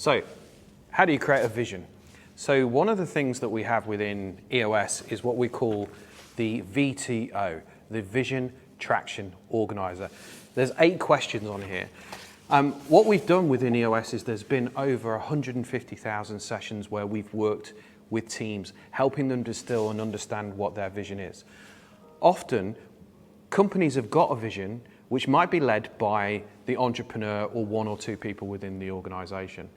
So, how do you create a vision? So one of the things that we have within EOS is what we call the VTO, the Vision Traction Organizer. There's 8 questions on here. What we've done within EOS is there's been over 150,000 sessions where we've worked with teams, helping them distill and understand what their vision is. Often, companies have got a vision which might be led by the entrepreneur or 1 or 2 people within the organization.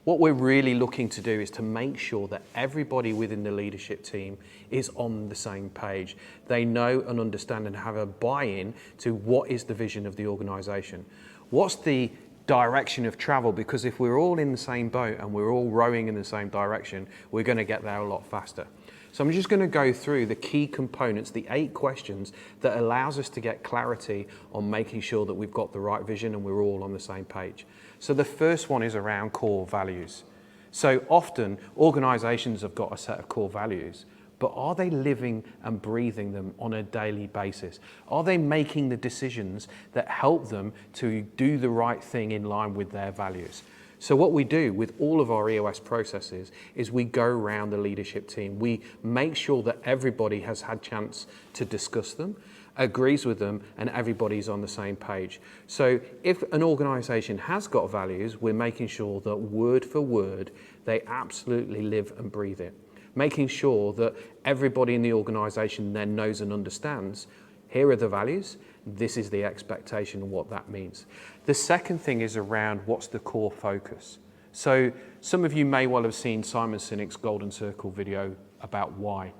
What we're really looking to do is to make sure that everybody within the leadership team is on the same page. They know and understand and have a buy-in to what is the vision of the organization. What's the direction of travel? Because if we're all in the same boat and we're all rowing in the same direction, we're going to get there a lot faster. So I'm just going to go through the key components, the 8 questions that allows us to get clarity on making sure that we've got the right vision and we're all on the same page. So the first one is around core values. So often organizations have got a set of core values, but are they living and breathing them on a daily basis? Are they making the decisions that help them to do the right thing in line with their values? So what we do with all of our EOS processes is we go around the leadership team. We make sure that everybody has had chance to discuss them, agrees with them, and everybody's on the same page. So if an organization has got values, we're making sure that word for word, they absolutely live and breathe it. Making sure that everybody in the organization then knows and understands, here are the values, this is the expectation and what that means. The second thing is around what's the core focus. So some of you may well have seen Simon Sinek's Golden Circle video about why.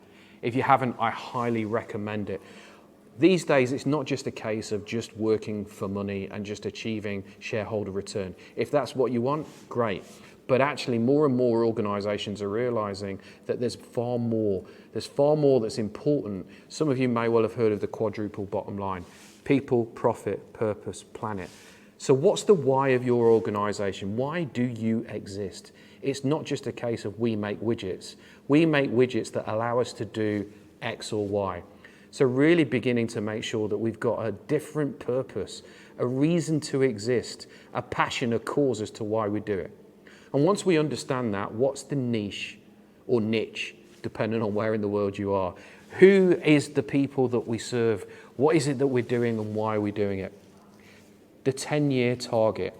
If you haven't, I highly recommend it. These days, it's not just a case of just working for money and just achieving shareholder return. If that's what you want, great. But actually, more and more organizations are realizing that there's far more. There's far more that's important. Some of you may well have heard of the quadruple bottom line: people, profit, purpose, planet. So what's the why of your organization? Why do you exist? It's not just a case of we make widgets. We make widgets that allow us to do X or Y. So really beginning to make sure that we've got a different purpose, a reason to exist, a passion, a cause as to why we do it. And once we understand that, what's the niche or niche, depending on where in the world you are? Who is the people that we serve? What is it that we're doing and why are we doing it? The 10-year target.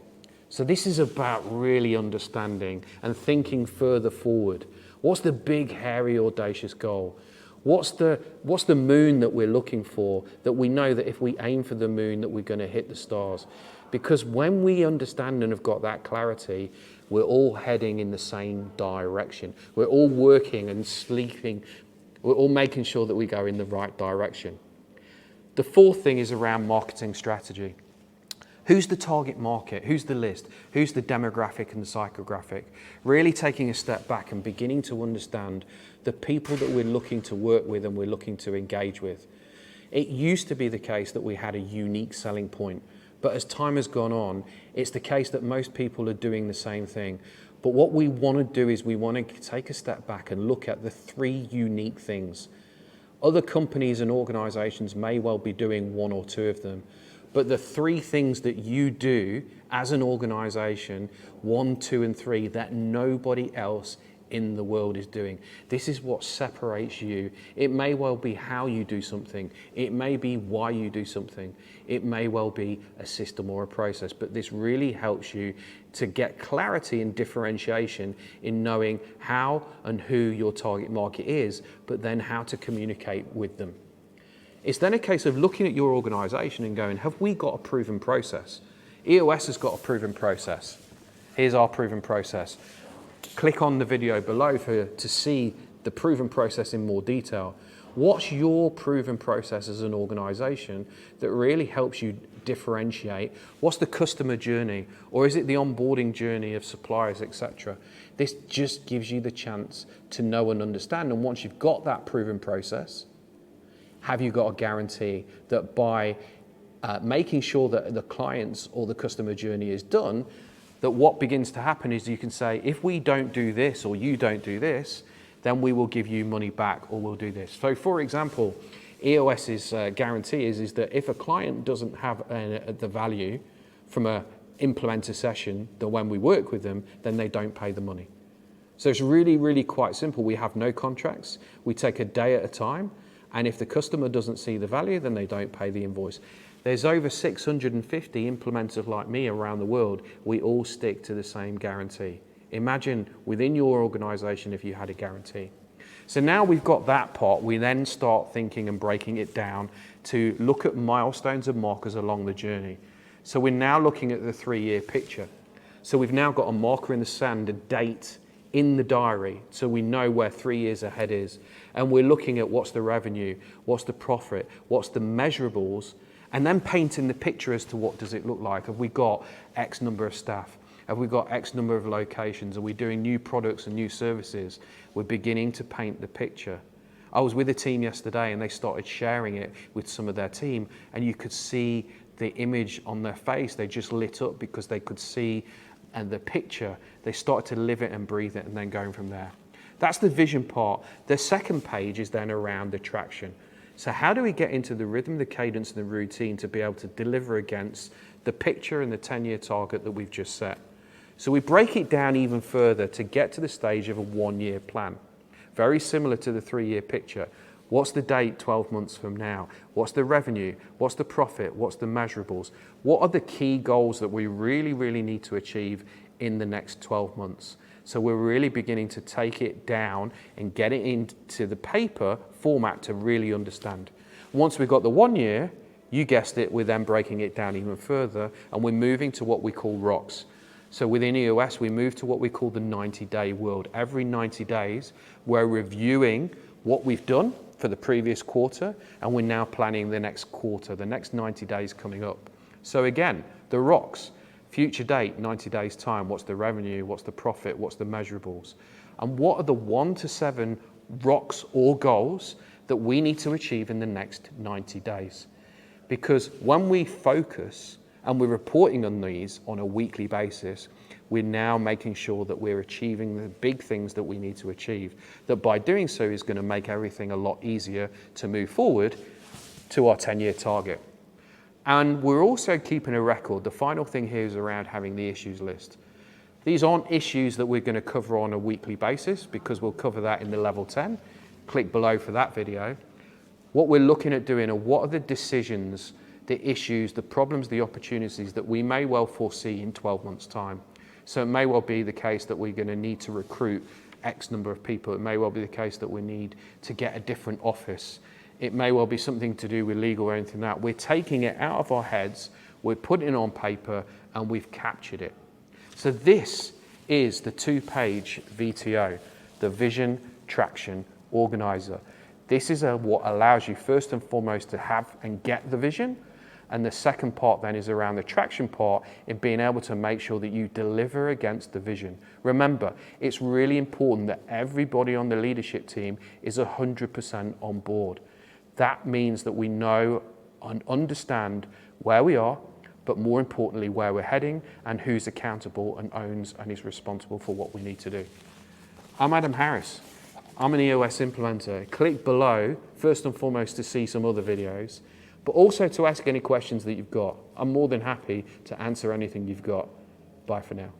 So this is about really understanding and thinking further forward. What's the big, hairy, audacious goal? What's the moon that we're looking for, that we know that if we aim for the moon that we're going to hit the stars? Because when we understand and have got that clarity, we're all heading in the same direction. We're all working and sleeping. We're all making sure that we go in the right direction. The fourth thing is around marketing strategy. Who's the target market? Who's the list? Who's the demographic and the psychographic? Really taking a step back and beginning to understand the people that we're looking to work with and we're looking to engage with. It used to be the case that we had a unique selling point, but as time has gone on, it's the case that most people are doing the same thing. But what we want to do is we want to take a step back and look at the 3 unique things. Other companies and organizations may well be doing 1 or 2 of them, but the 3 things that you do as an organization, 1, 2, and 3, that nobody else in the world is doing. This is what separates you. It may well be how you do something. It may be why you do something. It may well be a system or a process, but this really helps you to get clarity and differentiation in knowing how and who your target market is, but then how to communicate with them. It's then a case of looking at your organization and going, have we got a proven process? EOS has got a proven process. Here's our proven process. Click on the video below to see the proven process in more detail. What's your proven process as an organization that really helps you differentiate? What's the customer journey? Or is it the onboarding journey of suppliers, etc.? This just gives you the chance to know and understand. And once you've got that proven process, have you got a guarantee that by making sure that the clients or the customer journey is done, that what begins to happen is you can say, if we don't do this or you don't do this, then we will give you money back or we'll do this. So for example, EOS's guarantee is that if a client doesn't have the value from a implement a session, that when we work with them, then they don't pay the money. So it's really, really quite simple. We have no contracts. We take a day at a time. And if the customer doesn't see the value, then they don't pay the invoice. There's over 650 implementers like me around the world. We all stick to the same guarantee. Imagine within your organization if you had a guarantee. So now we've got that part, we then start thinking and breaking it down to look at milestones and markers along the journey. So we're now looking at the 3-year picture. So we've now got a marker in the sand, a date in the diary, so we know where 3 years ahead is. And we're looking at what's the revenue, what's the profit, what's the measurables, and then painting the picture as to what does it look like. Have we got X number of staff? Have we got X number of locations? Are we doing new products and new services? We're beginning to paint the picture. I was with a team yesterday and they started sharing it with some of their team, and you could see the image on their face. They just lit up because they could see and the picture. They started to live it and breathe it, and then going from there. That's the vision part. The second page is then around the traction. So how do we get into the rhythm, the cadence, and the routine to be able to deliver against the picture and the 10-year target that we've just set? So we break it down even further to get to the stage of a 1-year plan. Very similar to the 3-year picture. What's the date 12 months from now? What's the revenue? What's the profit? What's the measurables? What are the key goals that we really, really need to achieve in the next 12 months? So we're really beginning to take it down and get it into the paper format to really understand. Once we've got the 1 year, you guessed it, we're then breaking it down even further, and we're moving to what we call rocks. So within EOS, we move to what we call the 90-day world. Every 90 days, we're reviewing what we've done for the previous quarter, and we're now planning the next quarter, the next 90 days coming up. So again, the rocks, future date, 90 days time, what's the revenue, what's the profit, what's the measurables, and what are the 1 to 7 rocks or goals that we need to achieve in the next 90 days. Because when we focus and we're reporting on these on a weekly basis, we're now making sure that we're achieving the big things that we need to achieve. That by doing so is going to make everything a lot easier to move forward to our 10-year target. And we're also keeping a record. The final thing here is around having the issues list. These aren't issues that we're going to cover on a weekly basis, because we'll cover that in the level 10. Click below for that video. What we're looking at doing are what are the decisions, the issues, the problems, the opportunities that we may well foresee in 12 months' time. So it may well be the case that we're going to need to recruit X number of people. It may well be the case that we need to get a different office. It may well be something to do with legal or anything like that. We're taking it out of our heads, we're putting it on paper, and we've captured it. So this is the 2-page VTO, the Vision Traction Organizer. This is what allows you first and foremost to have and get the vision. And the second part then is around the traction part, in being able to make sure that you deliver against the vision. Remember, it's really important that everybody on the leadership team is 100% on board. That means that we know and understand where we are, but more importantly, where we're heading and who's accountable and owns and is responsible for what we need to do. I'm Adam Harris. I'm an EOS implementer. Click below, first and foremost, to see some other videos, but also to ask any questions that you've got. I'm more than happy to answer anything you've got. Bye for now.